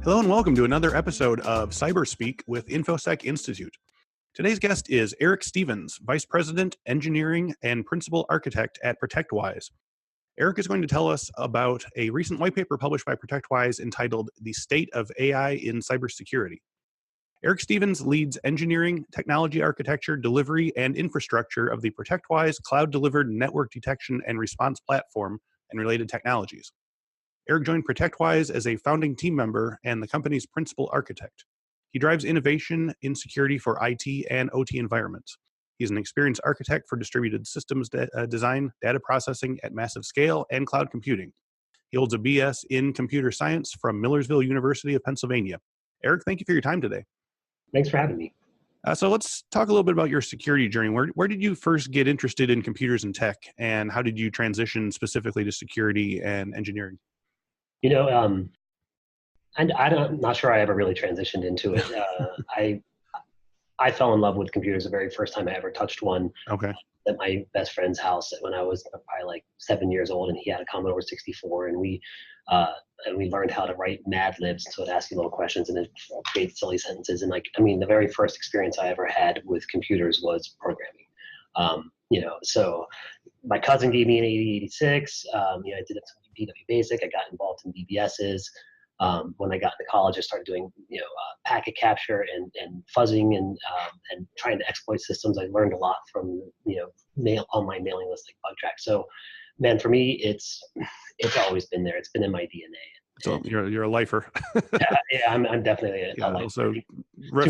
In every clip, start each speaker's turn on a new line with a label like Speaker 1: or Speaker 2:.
Speaker 1: Hello and welcome to another episode of Cyberspeak with Infosec Institute. Today's guest is Eric Stevens, Vice President, Engineering and Principal Architect at ProtectWise. Eric is going to tell us about a recent white paper published by ProtectWise entitled The State of AI in Cybersecurity. Eric Stevens leads engineering, technology architecture, delivery, and infrastructure of the ProtectWise cloud-delivered network detection and response platform and related technologies. Eric joined ProtectWise as a founding team member and the company's principal architect. He drives innovation in security for IT and OT environments. He's an experienced architect for distributed systems design, data processing at massive scale, and cloud computing. He holds a BS in computer science from Millersville University of Pennsylvania. Eric, thank you for your time today.
Speaker 2: Thanks for having me.
Speaker 1: So let's talk a little bit about your security journey. Where did you first get interested in computers and tech, and how did you transition specifically to security and engineering?
Speaker 2: And I'm not sure I ever really transitioned into it. I fell in love with computers the very first time I ever touched one.
Speaker 1: Okay.
Speaker 2: At my best friend's house when I was probably like 7 years old, and he had a Commodore 64, and we learned how to write Mad Libs, so it'd ask you little questions and it create silly sentences. And the very first experience I ever had with computers was programming. So my cousin gave me an 8086. I did some PW Basic. I got involved in BBSs. When I got into college, I started doing packet capture and fuzzing and trying to exploit systems. I learned a lot from online mailing lists like BugTrack. So, man, for me, it's always been there. It's been in my DNA.
Speaker 1: So you're a lifer.
Speaker 2: yeah, I'm definitely a lifer.
Speaker 1: So
Speaker 2: to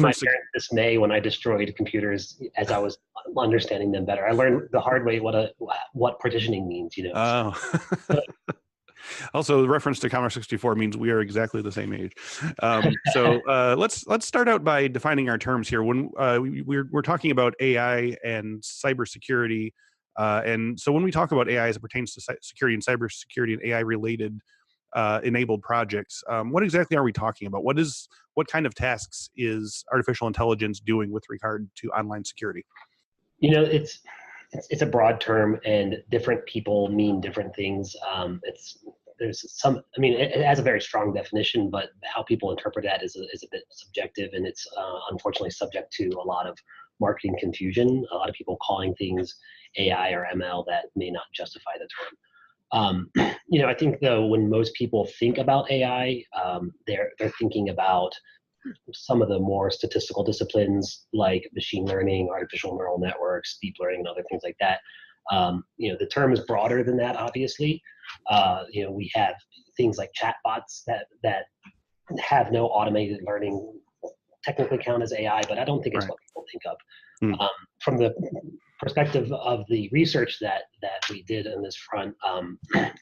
Speaker 2: my parents' dismay, when I destroyed computers as I was understanding them better, I learned the hard way what partitioning means.
Speaker 1: Oh. Also, the reference to Commodore 64 means we are exactly the same age. So let's start out by defining our terms here. When we're talking about AI and cybersecurity, and so when we talk about AI as it pertains to security and cybersecurity and AI-related enabled projects, what exactly are we talking about? What kind of tasks is artificial intelligence doing with regard to online security?
Speaker 2: It's a broad term, and different people mean different things. It has a very strong definition, but how people interpret that is a bit subjective, and it's unfortunately subject to a lot of marketing confusion. A lot of people calling things AI or ML that may not justify the term. I think though when most people think about AI, they're thinking about some of the more statistical disciplines like machine learning, artificial neural networks, deep learning, and other things like that. The term is broader than that, obviously. We have things like chatbots that have no automated learning, technically count as AI, but I don't think it's what people think of. From the perspective of the research that we did on this front,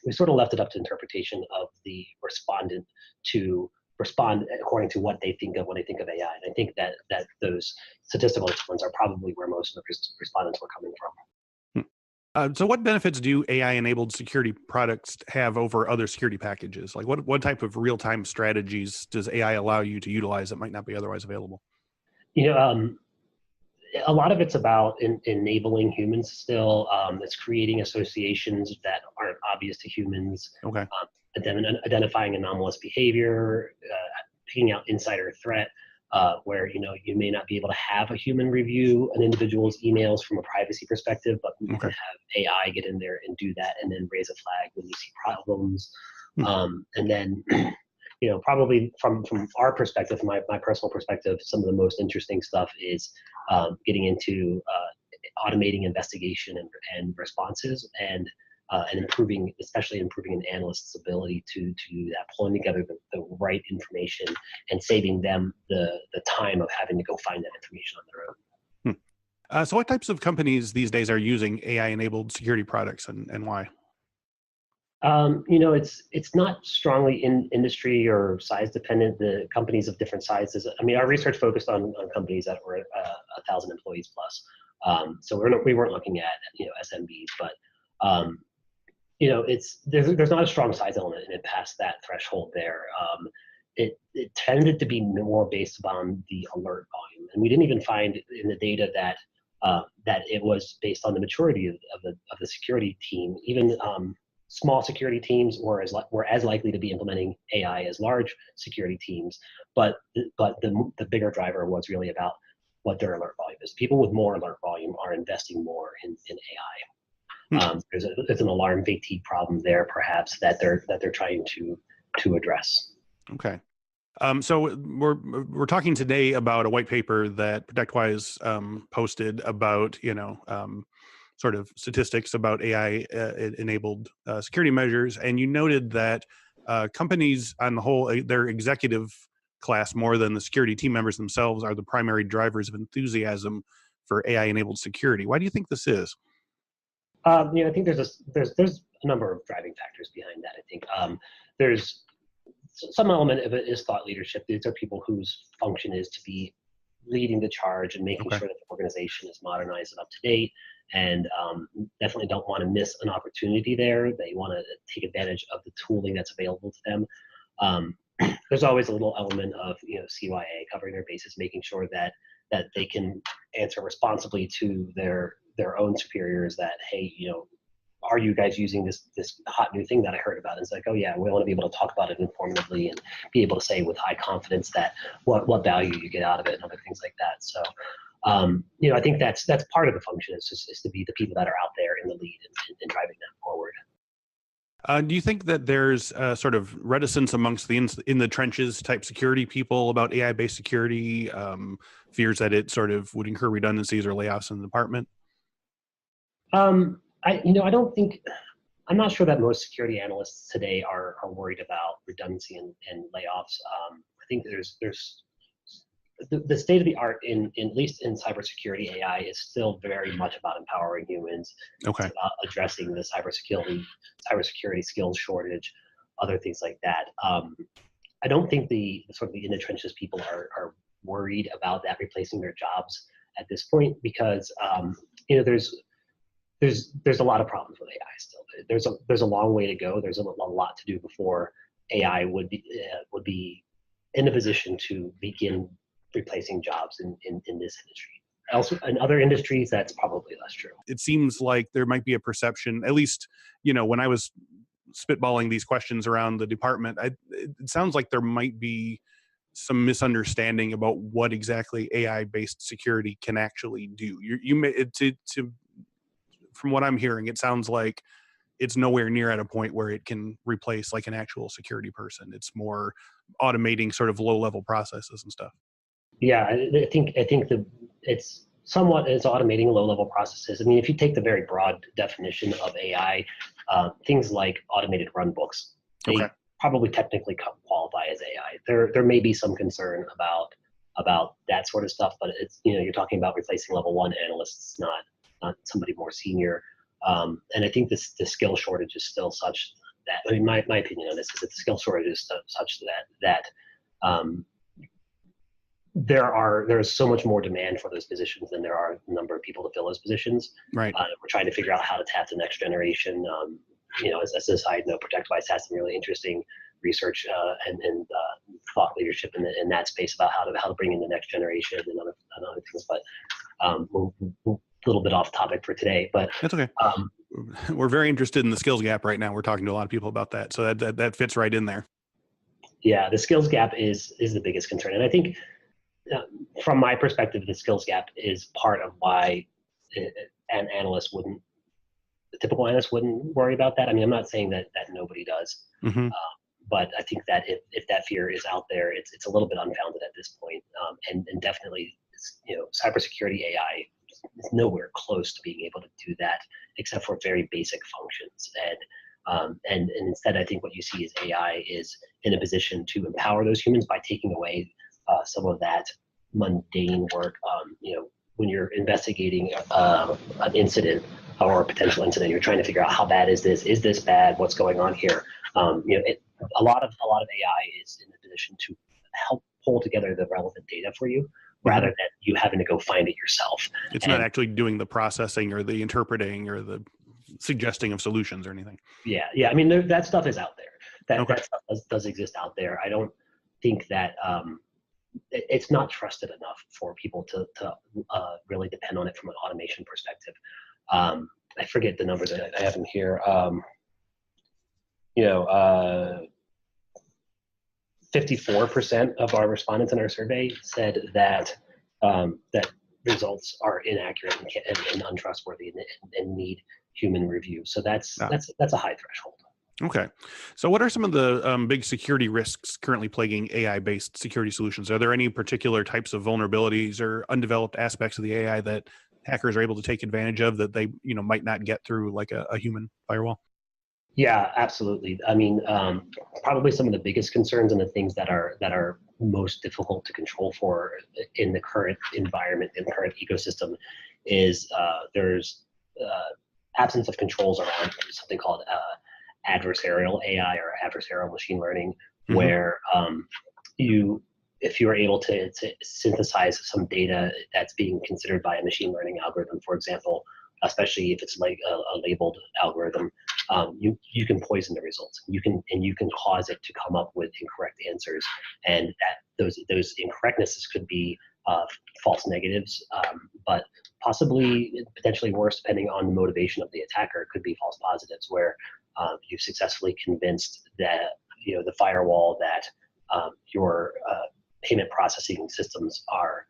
Speaker 2: we sort of left it up to interpretation of the respondent to respond according to what they think of when they think of AI. And I think that those statistical disciplines are probably where most of the respondents were coming from.
Speaker 1: So what benefits do AI-enabled security products have over other security packages? Like what type of real-time strategies does AI allow you to utilize that might not be otherwise available?
Speaker 2: A lot of it's about enabling humans still. It's creating associations that aren't obvious to humans.
Speaker 1: Okay.
Speaker 2: Identifying anomalous behavior, picking out insider threat, where you may not be able to have a human review an individual's emails from a privacy perspective, but you can have AI get in there and do that, and then raise a flag when you see problems. And then, probably from our perspective, my personal perspective, some of the most interesting stuff is getting into automating investigation and responses, and especially improving an analyst's ability to do that, pulling together the right information and saving them the time of having to go find that information on their own.
Speaker 1: So what types of companies these days are using AI-enabled security products, and why?
Speaker 2: It's not strongly in industry or size dependent. The companies of different sizes. Our research focused on companies that were 1,000 employees plus. So we weren't looking at SMBs, but there's not a strong size element, and it passed that threshold there. It tended to be more based upon the alert volume, and we didn't even find in the data that it was based on the maturity of the security team. Even small security teams were as likely to be implementing AI as large security teams, but the bigger driver was really about what their alert volume is. People with more alert volume are investing more in AI. There's an alarm fatigue problem there, perhaps, that they're trying to address.
Speaker 1: Okay. So we're talking today about a white paper that ProtectWise posted about sort of statistics about AI enabled security measures, and you noted that companies on the whole, their executive class more than the security team members themselves are the primary drivers of enthusiasm for AI enabled security. Why do you think this is?
Speaker 2: I think there's a number of driving factors behind that. I think there's some element of it is thought leadership. These are people whose function is to be leading the charge and making sure that the organization is modernized and up to date, and definitely don't want to miss an opportunity there. They want to take advantage of the tooling that's available to them. There's always a little element of CYA, covering their bases, making sure that they can answer responsibly to their own superiors that, hey, are you guys using this hot new thing that I heard about? And it's like, oh yeah, we want to be able to talk about it informatively and be able to say with high confidence that what value you get out of it and other things like that. So, I think that's part of the function is to be the people that are out there in the lead and driving that forward.
Speaker 1: Do you think that there's sort of reticence amongst the in the trenches type security people about AI-based security, fears that it sort of would incur redundancies or layoffs in the department?
Speaker 2: I'm not sure that most security analysts today are worried about redundancy and layoffs. I think there's the state of the art in at least in cybersecurity AI is still very much about empowering humans.
Speaker 1: Okay.
Speaker 2: It's about addressing the cybersecurity skills shortage, other things like that. I don't think the sort of the in the trenches people are worried about that replacing their jobs at this point, because there's a lot of problems with AI still. There's a long way to go. There's a lot to do before AI would be in a position to begin replacing jobs in this industry. Also, in other industries, that's probably less true.
Speaker 1: It seems like there might be a perception, at least, when I was spitballing these questions around the department, it sounds like there might be some misunderstanding about what exactly AI-based security can actually do. You may, from what I'm hearing, it sounds like it's nowhere near at a point where it can replace like an actual security person. It's more automating sort of low-level processes and stuff.
Speaker 2: Yeah, I think it's automating low-level processes. I mean, if you take the very broad definition of AI, things like automated run books, they probably technically qualify as AI. There may be some concern about that sort of stuff, but it's you're talking about replacing level 1 analysts, not somebody more senior. And I think the skill shortage is still such that, I mean, my opinion on this is that the skill shortage is such that there is so much more demand for those positions than there are a number of people to fill those positions.
Speaker 1: Right.
Speaker 2: We're trying to figure out how to tap the next generation. As a side note, ProtectWise has some really interesting research and thought leadership in that space about how to bring in the next generation and other things. But we're a little bit off topic for today. But
Speaker 1: that's okay. We're very interested in the skills gap right now. We're talking to a lot of people about that, so that fits right in there.
Speaker 2: Yeah, the skills gap is the biggest concern, and I think from my perspective, the skills gap is part of why an analyst the typical analyst wouldn't worry about that. I mean, I'm not saying that nobody does, but I think that if that fear is out there, it's a little bit unfounded at this point, and definitely, cybersecurity AI is nowhere close to being able to do that, except for very basic functions. And instead, I think what you see is AI is in a position to empower those humans by taking away some of that mundane work. When you're investigating an incident or a potential incident, you're trying to figure out how bad is this? Is this bad? What's going on here? A lot of AI is in a position to help pull together the relevant data for you, rather than you having to go find it yourself.
Speaker 1: It's not actually doing the processing or the interpreting or the suggesting of solutions or anything.
Speaker 2: Yeah. I mean, that stuff is out there. That stuff does exist out there. I don't think that it's not trusted enough for people to really depend on it from an automation perspective. I forget the numbers. I have them here. you know, 54% of our respondents in our survey said that that results are inaccurate and untrustworthy and need human review. So that's
Speaker 1: Ah,
Speaker 2: a high threshold.
Speaker 1: okay. So what are some of the big security risks currently plaguing AI-based security solutions? Are there any particular types of vulnerabilities or undeveloped aspects of the AI that hackers are able to take advantage of that they, might not get through like a human firewall?
Speaker 2: Yeah, absolutely. I mean, probably some of the biggest concerns and the things that are most difficult to control for in the current environment, in the current ecosystem, is there's absence of controls around something called adversarial AI or adversarial machine learning,
Speaker 1: Hmm.
Speaker 2: where you if you are able to synthesize some data that's being considered by a machine learning algorithm, for example, especially if it's like a labeled algorithm, you can poison the results. You can cause it to come up with incorrect answers, and that those incorrectnesses could be false negatives, but possibly potentially worse, depending on the motivation of the attacker. It could be false positives, where you've successfully convinced that the firewall that your payment processing systems are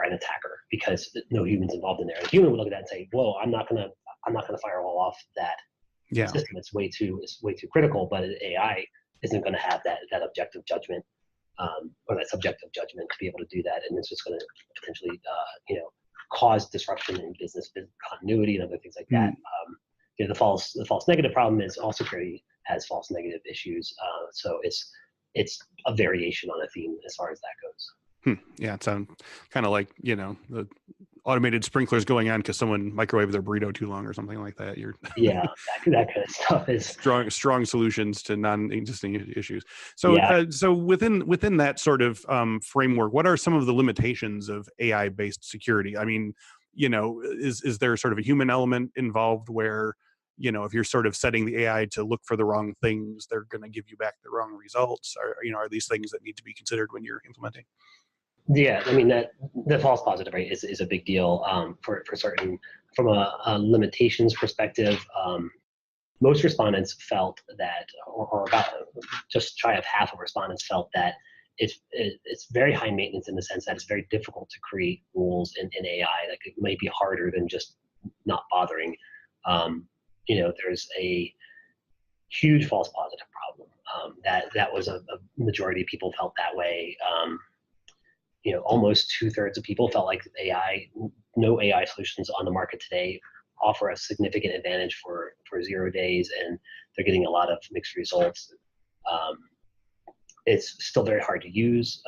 Speaker 2: an attacker because no humans involved in there. The human would look at that and say, "Whoa, I'm not gonna firewall off that
Speaker 1: Yeah.
Speaker 2: system. It's way too critical." But an AI isn't going to have that objective judgment or that subjective judgment to be able to do that, and it's just going to potentially cause disruption in business continuity and other things like that.
Speaker 1: Mm.
Speaker 2: The false negative problem is all security has false negative issues, so it's a variation on a theme as far as that goes.
Speaker 1: Yeah, it sounds kind of like, the automated sprinklers going on because someone microwaved their burrito too long or something like that. You're
Speaker 2: Yeah, that kind of stuff is
Speaker 1: strong solutions to non-existing issues. So,
Speaker 2: yeah.
Speaker 1: so within that sort of framework, what are some of the limitations of AI-based security? I mean, is there sort of a human element involved where, if you're sort of setting the AI to look for the wrong things, they're going to give you back the wrong results? Or, are these things that need to be considered when you're implementing?
Speaker 2: Yeah, I mean that the false positive rate is a big deal for certain. From a limitations perspective, most respondents felt that, or about just shy of half of respondents felt that it's very high maintenance in the sense that it's very difficult to create rules in AI. Like it might be harder than just not bothering. There's a huge false positive problem. That was a majority of people felt that way. Almost 2/3 of people felt like no AI solutions on the market today offer a significant advantage for 0 days, and they're getting a lot of mixed results. Um, it's still very hard to use.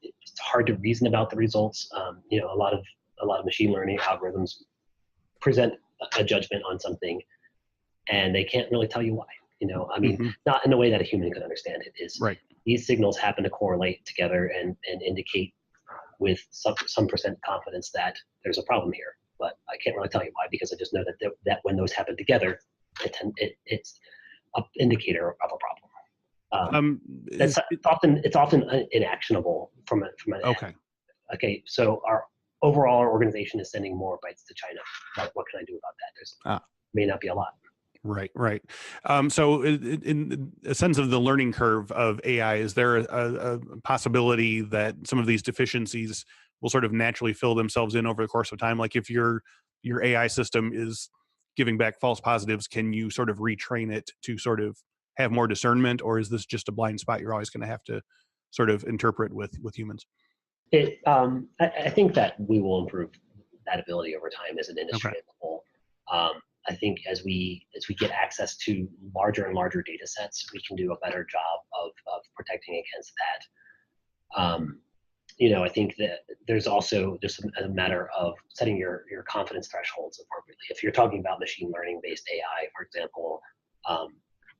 Speaker 2: It's hard to reason about the results. A lot of machine learning algorithms present a judgment on something, and they can't really tell you why. I mean,
Speaker 1: Hmm.
Speaker 2: not in the way that a human could understand it. Is
Speaker 1: Right.
Speaker 2: these signals happen to correlate together and indicate with some percent confidence that there's a problem here, but I can't really tell you why, because I just know that when those happen together, it's an indicator of a problem.
Speaker 1: Um,
Speaker 2: That's
Speaker 1: is it,
Speaker 2: it's often inactionable from an
Speaker 1: okay.
Speaker 2: okay. So our organization is sending more bytes to China. What can I do about that? There's
Speaker 1: Ah,
Speaker 2: may not be a lot.
Speaker 1: right, right. So, in a sense of the learning curve of AI, is there a possibility that some of these deficiencies will sort of naturally fill themselves in over the course of time? Like if your AI system is giving back false positives, can you sort of retrain it to sort of have more discernment, or is this just a blind spot you're always going to have to sort of interpret with humans?
Speaker 2: I think that we will improve that ability over time as an
Speaker 1: Okay.
Speaker 2: industry as a whole. I think as we get access to larger and larger data sets, we can do a better job of protecting against that. I think that there's also just a matter of setting your confidence thresholds appropriately. If you're talking about machine learning based AI, for example,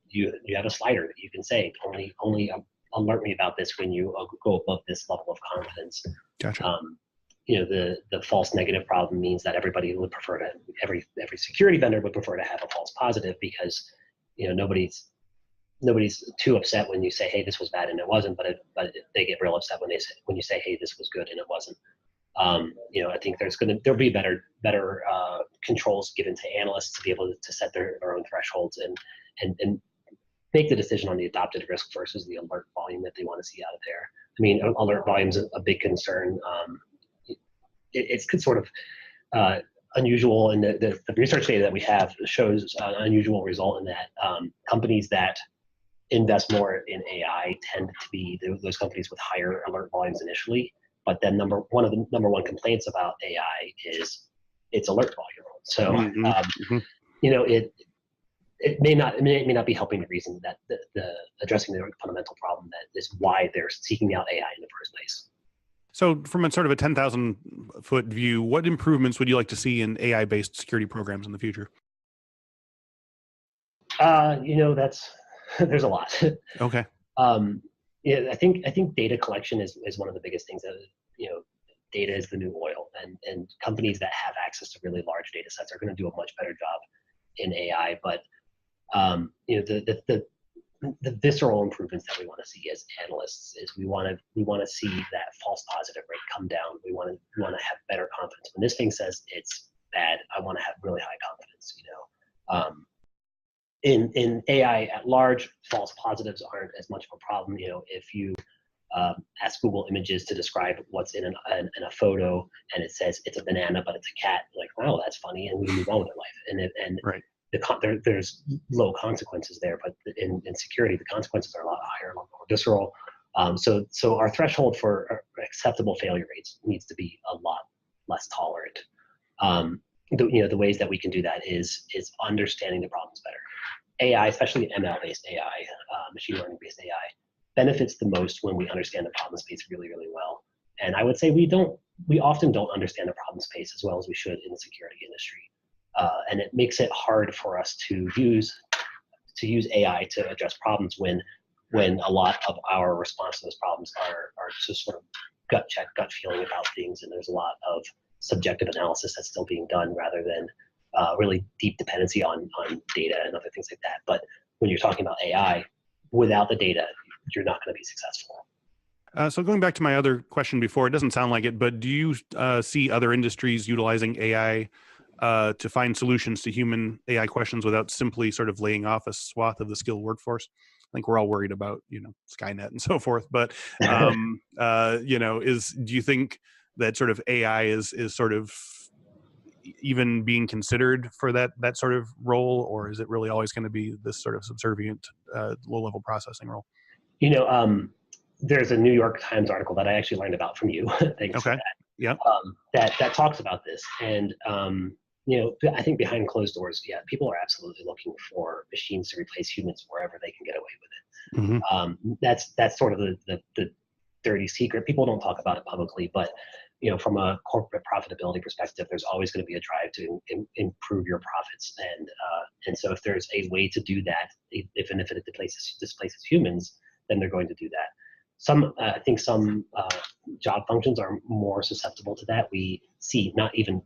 Speaker 2: you have a slider that you can say only alert me about this when you go above this level of confidence.
Speaker 1: Gotcha.
Speaker 2: Um, the false negative problem means that everybody would prefer to every security vendor would prefer to have a false positive, because nobody's too upset when you say, hey, this was bad and it wasn't, but they get real upset when you say, hey, this was good and it wasn't. I think there'll be better controls given to analysts to be able to set their own thresholds and make the decision on the adopted risk versus the alert volume that they want to see out of there. I mean, alert volume is a big concern. It's sort of unusual, and the research data that we have shows an unusual result in that companies that invest more in AI tend to be those companies with higher alert volumes initially. But then one of the number one complaints about AI is its alert volume. So it may not be helping the reason that the addressing the fundamental problem that is why they're seeking out AI in the first place.
Speaker 1: So from a sort of a 10,000 foot view, what improvements would you like to see in AI-based security programs in the future?
Speaker 2: There's a lot.
Speaker 1: Okay.
Speaker 2: I think data collection is one of the biggest things that, data is the new oil, and companies that have access to really large data sets are going to do a much better job in AI. But the visceral improvements that we want to see as analysts is we want to see that false positive rate come down. We want to have better confidence. When this thing says it's bad, I want to have really high confidence. In AI at large, false positives aren't as much of a problem. If you ask Google Images to describe what's in a photo and it says it's a banana but it's a cat, like, wow, that's funny, and we move on with our life. And
Speaker 1: right.
Speaker 2: There's low consequences there, but in security, the consequences are a lot higher, a lot more visceral. So our threshold for acceptable failure rates needs to be a lot less tolerant. The ways that we can do that is understanding the problems better. AI, especially ML-based AI, machine learning-based AI, benefits the most when we understand the problem space really, really well. And I would say we often don't understand the problem space as well as we should in the security industry. And it makes it hard for us to use AI to address problems when a lot of our response to those problems are just sort of gut feeling about things, and there's a lot of subjective analysis that's still being done rather than really deep dependency on data and other things like that. But when you're talking about AI, without the data, you're not going to be successful.
Speaker 1: So going back to my other question before, it doesn't sound like it, but do you see other industries utilizing AI to find solutions to human AI questions without simply sort of laying off a swath of the skilled workforce? I think we're all worried about, Skynet and so forth. But, do you think that sort of AI is sort of even being considered for that sort of role, or is it really always going to be this sort of subservient, low-level processing role?
Speaker 2: There's a New York Times article that I actually learned about from you. Thanks for that.
Speaker 1: Yeah.
Speaker 2: That talks about this, and I think behind closed doors, yeah, people are absolutely looking for machines to replace humans wherever they can get away with it.
Speaker 1: Mm-hmm.
Speaker 2: That's sort of the dirty secret. People don't talk about it publicly, but from a corporate profitability perspective, there's always going to be a drive to improve your profits, and so if there's a way to do that, if it displaces humans, then they're going to do that. I think some job functions are more susceptible to that. We see not even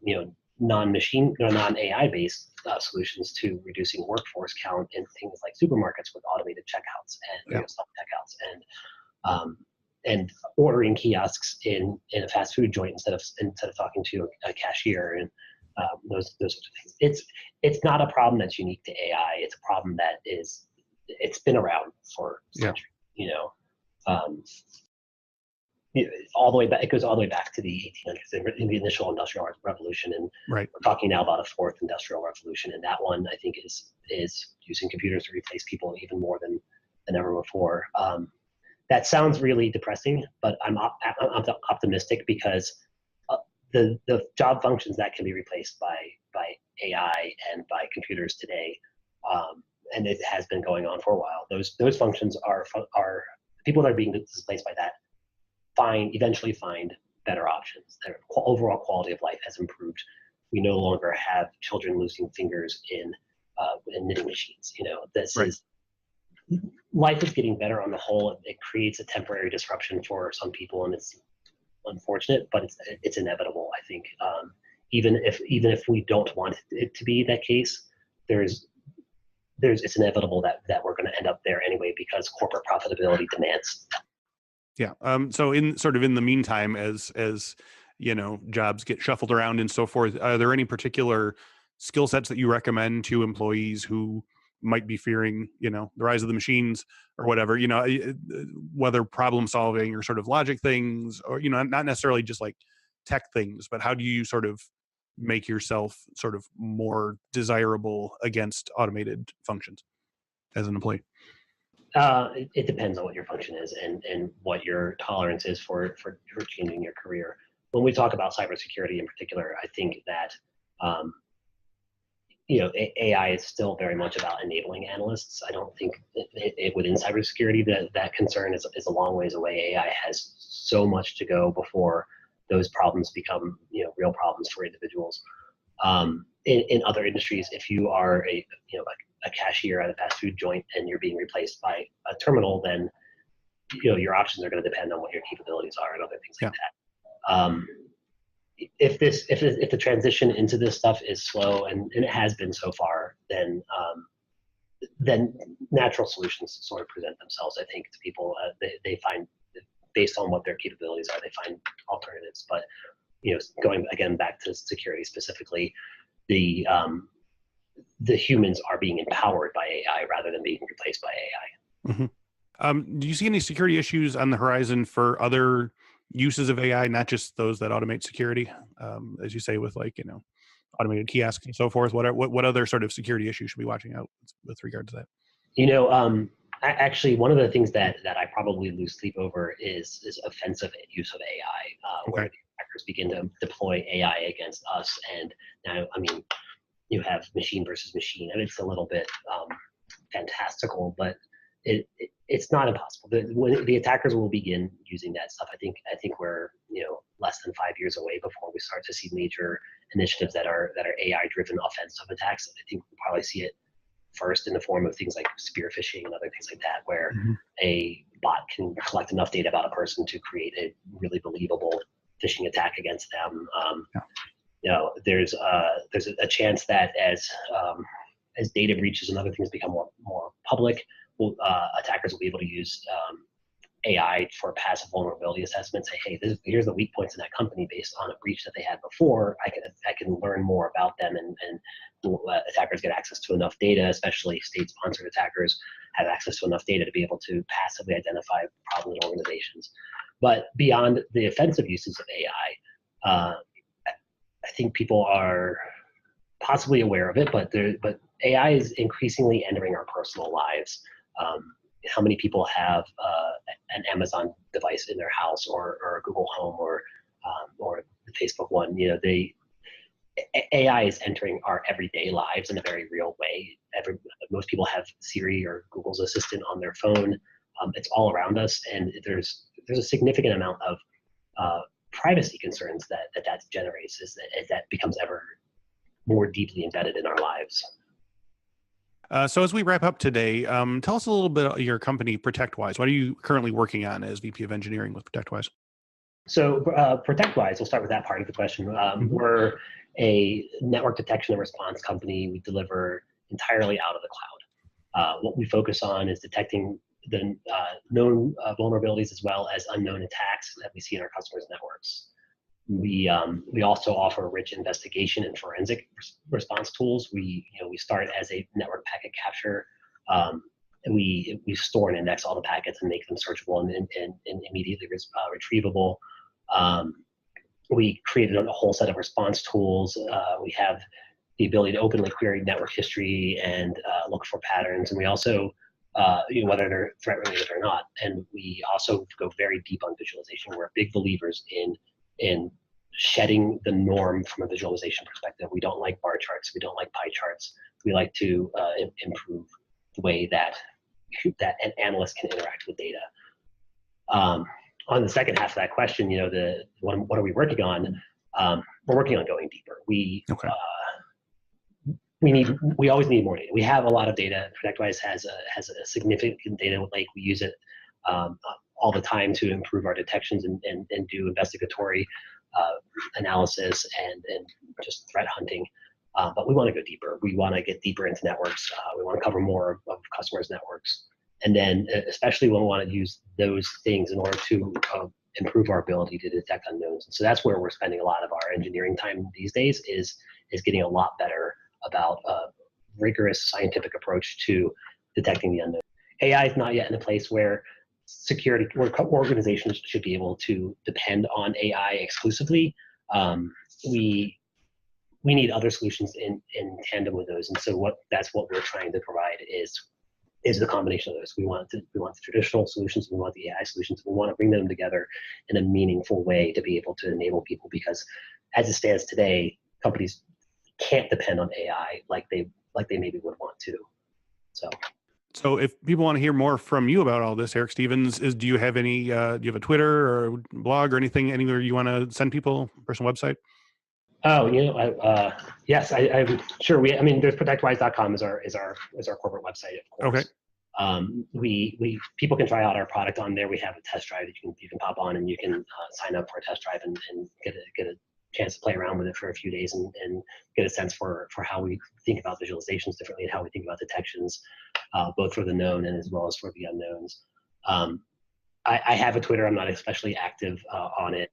Speaker 2: non-machine or non-AI based solutions to reducing workforce count in things like supermarkets with automated checkouts and self-checkouts and ordering kiosks in a fast food joint instead of talking to a cashier and those sorts of things. It's not a problem that's unique to AI. It's a problem that it's been around for centuries. All the way back. It goes all the way back to the 1800s in the initial industrial revolution, and
Speaker 1: right.
Speaker 2: We're talking now about a fourth industrial revolution, and that one I think is using computers to replace people even more than ever before. That sounds really depressing, but I'm optimistic because the job functions that can be replaced by AI and by computers today, and it has been going on for a while. Those functions are people that are being displaced by that eventually find better options. Their overall quality of life has improved. We no longer have children losing fingers in knitting machines. Life is getting better on the whole. It creates a temporary disruption for some people, and it's unfortunate, but it's inevitable. I think even if we don't want it to be that case, it's inevitable that we're going to end up there anyway because corporate profitability demands.
Speaker 1: Yeah. So in the meantime, as jobs get shuffled around and so forth, are there any particular skill sets that you recommend to employees who might be fearing, the rise of the machines or whatever, whether problem solving or sort of logic things, or, not necessarily just like tech things, but how do you sort of make yourself sort of more desirable against automated functions as an employee?
Speaker 2: It depends on what your function is and what your tolerance is for changing your career. When we talk about cybersecurity in particular, I think that AI is still very much about enabling analysts. I don't think within cybersecurity that concern is a long ways away. AI has so much to go before those problems become real problems for individuals. In other industries, if you are a cashier at a fast food joint and you're being replaced by a terminal, then your options are going to depend on what your capabilities are and other things like that. If the transition into this stuff is slow, and it has been so far, then natural solutions sort of present themselves, I think, to people. They find, based on what their capabilities are, they find alternatives. But going again back to security specifically, the humans are being empowered by AI rather than being replaced by AI.
Speaker 1: Mm-hmm. Do you see any security issues on the horizon for other uses of AI, not just those that automate security, as you say, with automated kiosks and so forth? What other sort of security issues should we be watching out with regard to that?
Speaker 2: Actually, one of the things that I probably lose sleep over is offensive use of AI, where the hackers begin to deploy AI against us. And now, you have machine versus machine, and it's a little bit fantastical, but it's not impossible. The attackers will begin using that stuff. I think we're less than 5 years away before we start to see major initiatives that are AI driven offensive attacks. I think we'll probably see it first in the form of things like spear phishing and other things like that, where a bot can collect enough data about a person to create a really believable phishing attack against them. There's a chance that as data breaches and other things become more public, attackers will be able to use AI for passive vulnerability assessment. Say, hey, here's the weak points in that company based on a breach that they had before. I can learn more about them, and attackers get access to enough data, especially state-sponsored attackers have access to enough data to be able to passively identify problems in organizations. But beyond the offensive uses of AI, I think people are possibly aware of it, but AI is increasingly entering our personal lives. How many people have an Amazon device in their house, or a Google Home, or the Facebook one? AI is entering our everyday lives in a very real way. Most people have Siri or Google's Assistant on their phone. It's all around us, and there's a significant amount of privacy concerns that generates as that becomes ever more deeply embedded in our lives.
Speaker 1: So as we wrap up today, tell us a little bit about your company, ProtectWise. What are you currently working on as VP of Engineering with ProtectWise?
Speaker 2: So ProtectWise, we'll start with that part of the question. We're a network detection and response company. We deliver entirely out of the cloud. What we focus on is detecting the known vulnerabilities as well as unknown attacks that we see in our customers' networks. We also offer rich investigation and forensic response tools. We start as a network packet capture. And we store and index all the packets and make them searchable and immediately retrievable. We created a whole set of response tools. We have the ability to openly query network history and look for patterns. And we also, whether they're threat related or not. And we also go very deep on visualization. We're big believers in shedding the norm from a visualization perspective. We don't like bar charts. We don't like pie charts. We like to improve the way that an analyst can interact with data. On the second half of that question, what are we working on? We're working on going deeper. We always need more data. We have a lot of data. ProtectWise has a significant data lake. We use it all the time to improve our detections and do investigatory analysis and just threat hunting. But we want to go deeper. We want to get deeper into networks. We want to cover more of customers' networks. And then especially when we want to use those things in order to improve our ability to detect unknowns. And so that's where we're spending a lot of our engineering time these days is getting a lot better about rigorous scientific approach to detecting the unknown. AI is not yet in a place where organizations should be able to depend on AI exclusively. We need other solutions in tandem with those, and so that's what we're trying to provide is the combination of those. We want the traditional solutions, we want the AI solutions, we want to bring them together in a meaningful way to be able to enable people, because as it stands today, companies can't depend on AI like they maybe would want to.
Speaker 1: So if people want to hear more from you about all this, Eric Stevens, do you have any, do you have a Twitter or blog or anything, anywhere you want to send people, personal website?
Speaker 2: Oh, yes, I'm sure. There's ProtectWise.com is our corporate website, of course.
Speaker 1: Okay.
Speaker 2: People can try out our product on there. We have a test drive that you can pop on, and you can sign up for a test drive and get a chance to play around with it for a few days and get a sense for how we think about visualizations differently and how we think about detections, both for the known and as well as for the unknowns. I have a Twitter. I'm not especially active on it.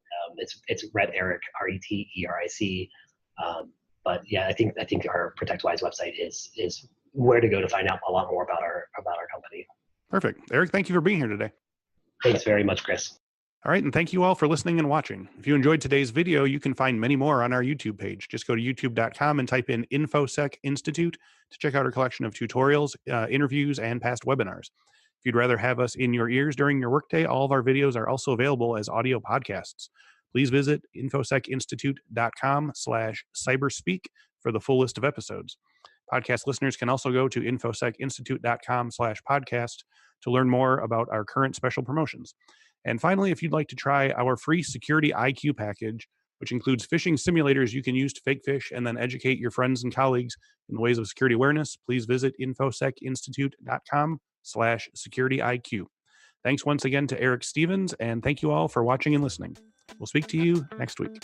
Speaker 2: It's Red Eric, RETERIC. But yeah, I think our ProtectWise website is where to go to find out a lot more about our company.
Speaker 1: Perfect. Eric, thank you for being here today.
Speaker 2: Thanks very much, Chris.
Speaker 1: All right, and thank you all for listening and watching. If you enjoyed today's video, you can find many more on our YouTube page. Just go to youtube.com and type in Infosec Institute to check out our collection of tutorials, interviews, and past webinars. If you'd rather have us in your ears during your workday, all of our videos are also available as audio podcasts. Please visit infosecinstitute.com/cyberspeak for the full list of episodes. Podcast listeners can also go to infosecinstitute.com/podcast to learn more about our current special promotions. And finally, if you'd like to try our free Security IQ package, which includes phishing simulators you can use to fake phish and then educate your friends and colleagues in the ways of security awareness, please visit infosecinstitute.com/security-IQ. Thanks once again to Eric Stevens, and thank you all for watching and listening. We'll speak to you next week.